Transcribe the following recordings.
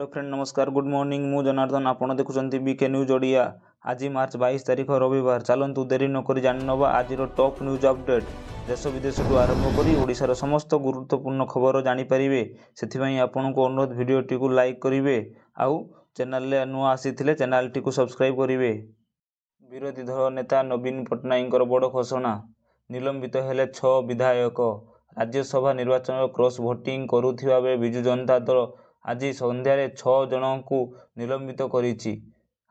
Hello friend नमस्कार good morning मु जनार्दन आपण देखुछंती बीके न्यूज ओडिया। आज मार्च 22 तारिख रविवार। चलतु देरी नक जाणवा आज टॉप न्यूज अपडेट। देश विदेश आरंभ कर ओडिशार समस्त गुरुत्वपूर्ण खबर जानीपारे से आपन को अनुरोध भिडटी को लाइक करेंगे आउ चैनल नुआ आसी चैनल टी सब्सक्राइब करेंगे। विरोधी दल नेता नवीन पट्टनायक बड़ घोषणा। निलंबित हेले 6 विधायक। राज्यसभा निर्वाचन क्रॉस भोटिंग करुथिबा बेले बिजु जनता दल आज संध्यारे 6 जन को निलंबित करिछि।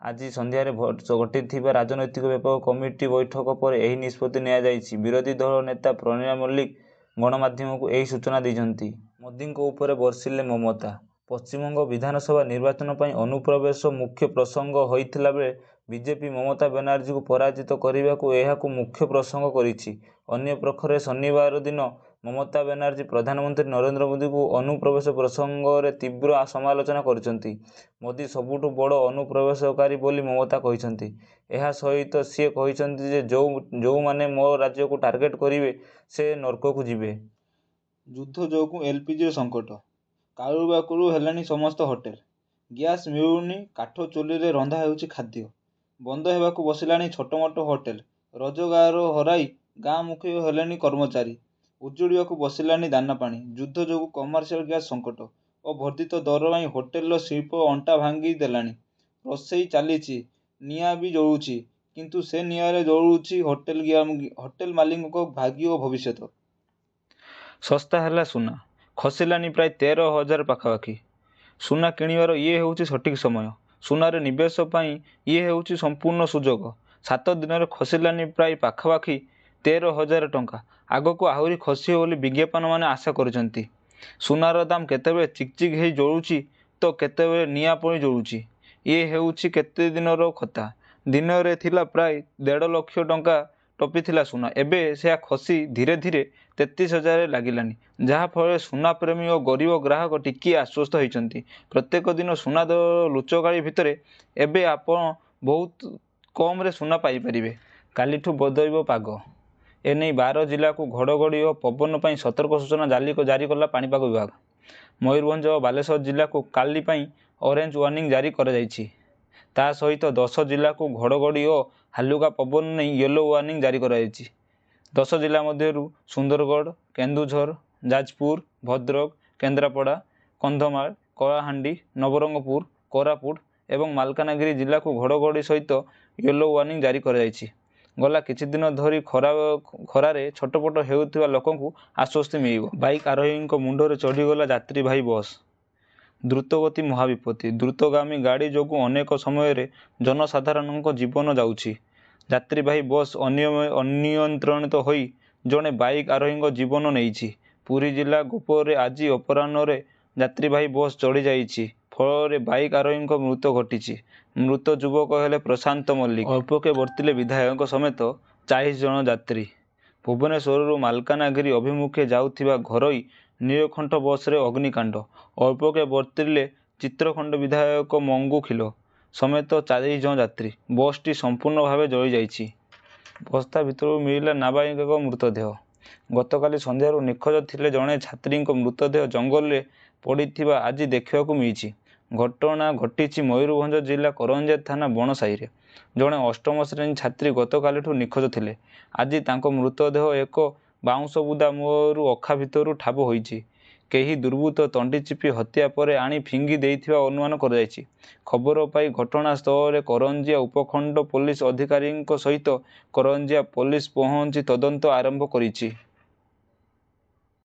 आज संध्यारे घटिथिबा राजनैतिक व्यापक कमिटी बैठक पर एही निष्पत्ति निया जाइछि। विरोधी दल नेता प्रणय मल्लिक गणमाध्यम को एही सूचना दैछन्ति। मोदी को ऊपर बर्षिले ममता। पश्चिमबंग विधानसभा निर्वाचन पर अनुप्रवेश मुख्य प्रसंग होइथिला बेले बीजेपी ममता बनर्जी को पराजित करने को मुख्य प्रसंग करिछि। अन्य प्रखरे शनिवार दिन ममता बनर्जी प्रधानमंत्री नरेंद्र मोदी को अनुप्रवेश प्रसंग में तीव्र समालोचना करिसेंति। मोदी सबुठु बड़ अनुप्रवेशकारी बोली ममता कहिसेंति। एहा सहित सी कहिसेंति जे जो माने मो राज्य को टार्गेट करिवे से नरक को जिवे। युद्ध जोगु एलपीजी संकट कारुबाकुरु हेलानी समस्त होटेल। गैस मिलुनी। काठ चुली रे रंधा हेउछि खाद्य। बंद हेबाकु बसिलानी छोट मोट होटेल। रोजगार हराई गाँ मुखी हेलेनी कर्मचारी। उजुड़ियाकु बसिलानी दाना पानी। युद्ध जोगु कमर्शियल गैस संकट और वर्धित दर पाई होटेल शिल्प अंटा भांगी देलानी। रोषेई चलीछि। निया भी जळुछि किंतु से नियारे जळुछि होटेल मालिक भाग्य और भविष्य। सस्ता है सुना खसिलानी प्राय 13,000 पाखापाखि। सुना किणवार ये होउछि सठिक समय। सुनारे निवेश पाई ये होउछि संपूर्ण सुजोग। 7 दिन में खसिलानी प्राय पाखापाखि 13,000 टंका। आगको आहुरी खसियो बोली विज्ञापन माने आशा करिसेंति। सुनार दाम केतेबेले चिकचिक हेई जळुछि तो केतेबेले निया पड़ी जळुछि। ये हेउछि केते दिनर कथा। दिन रे थिला प्राय 1.5 लाख टंका टपी थिला सुना। एबे से खसी धीरे धीरे 33,000 लागिलानी। जहा फल सुना प्रेमी और गरीब ग्राहक टिकी आश्वस्त होइचंती। प्रत्येक दिन सुना लुचगाड़ी भितर एबे आपण बहुत कम रे सुना पाई परिबे। कालीठू बदलिबो पाग। एने 12 जिला को घड़घड़ी और पवन पर सतर्क सूचना जारी कला पाणीपाग विभाग। मयूरभंज और बालेश्वर जिला को काली पाई ऑरेंज वार्निंग जारी कर ता सहित 10 जिला को घड़घड़ी और हालुका पवन नहीं येलो वार्निंग जारी कर 10 जिला मध्यरु सुंदरगढ़, केन्दुझर, जाजपुर, भद्रक, केन्द्रापड़ा, कंधमाल, कलाहांडी, नवरंगपुर, कोरापुट एवं मालकानगिरी जिला को घड़घड़ी सहित येलो वार्निंग जारी कर गला किछि दिन धरी खरारे छटपट हेउथिबा लोकंकु आश्वस्ति मिलिबो। बाइक आरोही मुंडरे चढ़ीगला यात्री भाई बस। द्रुतगति महाविपत्ति। द्रुतगामी गाड़ी जोगु अनेक समय जनसाधारण जीवन जाउछि। यात्रीवाही बस अनियंत्रित होई जड़े बाइक आरोही जीवन नेइछि। पुरी जिला गोपरे आज अपराह्न यात्रीवाही बस चढ़ी जाइछि। फल बाइक आरोही मृत घटी। मृत युवक हेले प्रशांत मल्लिक। अल्पके वर्तिले विधायक समेत 40 जन यात्री। भुवनेश्वर मालकानगिरी अभिमुखे जाउथिबा घरोई नीलकंठ बस रे अग्निकांड। अल्पके वर्तिले चित्रखंड विधायक मंगू खिलो समेत 40 जन यात्री। बसटी संपूर्ण भाव जली जाइछि। बस्ता भितर मिलिला नाबालिका मृतदेह। गतकाली संध्यारू निखोज थिले जड़े छात्री मृतदेह जंगल में पड़िथिबा आज देखा मिली। घटना घटी मयूरभंज जिला करंजिया थाना बणसाही। जड़े 8म श्रेणी छात्री गतकाली निखोज थिले। आज तांको मृतदेह एक बाउंश बुदा मुहरु अखा भितर ठाब होइछि। केही दुर्बृत्त तंडी चिपी हत्या पर आनी फिंगी देइथिबा अनुमान कराଯାଇଛି। खबर पाई घटनास्थल में करंजिया उपखंड पुलिस अधिकारी सहित करंजिया पुलिस पहुंची तदंत आरंभ करिछि।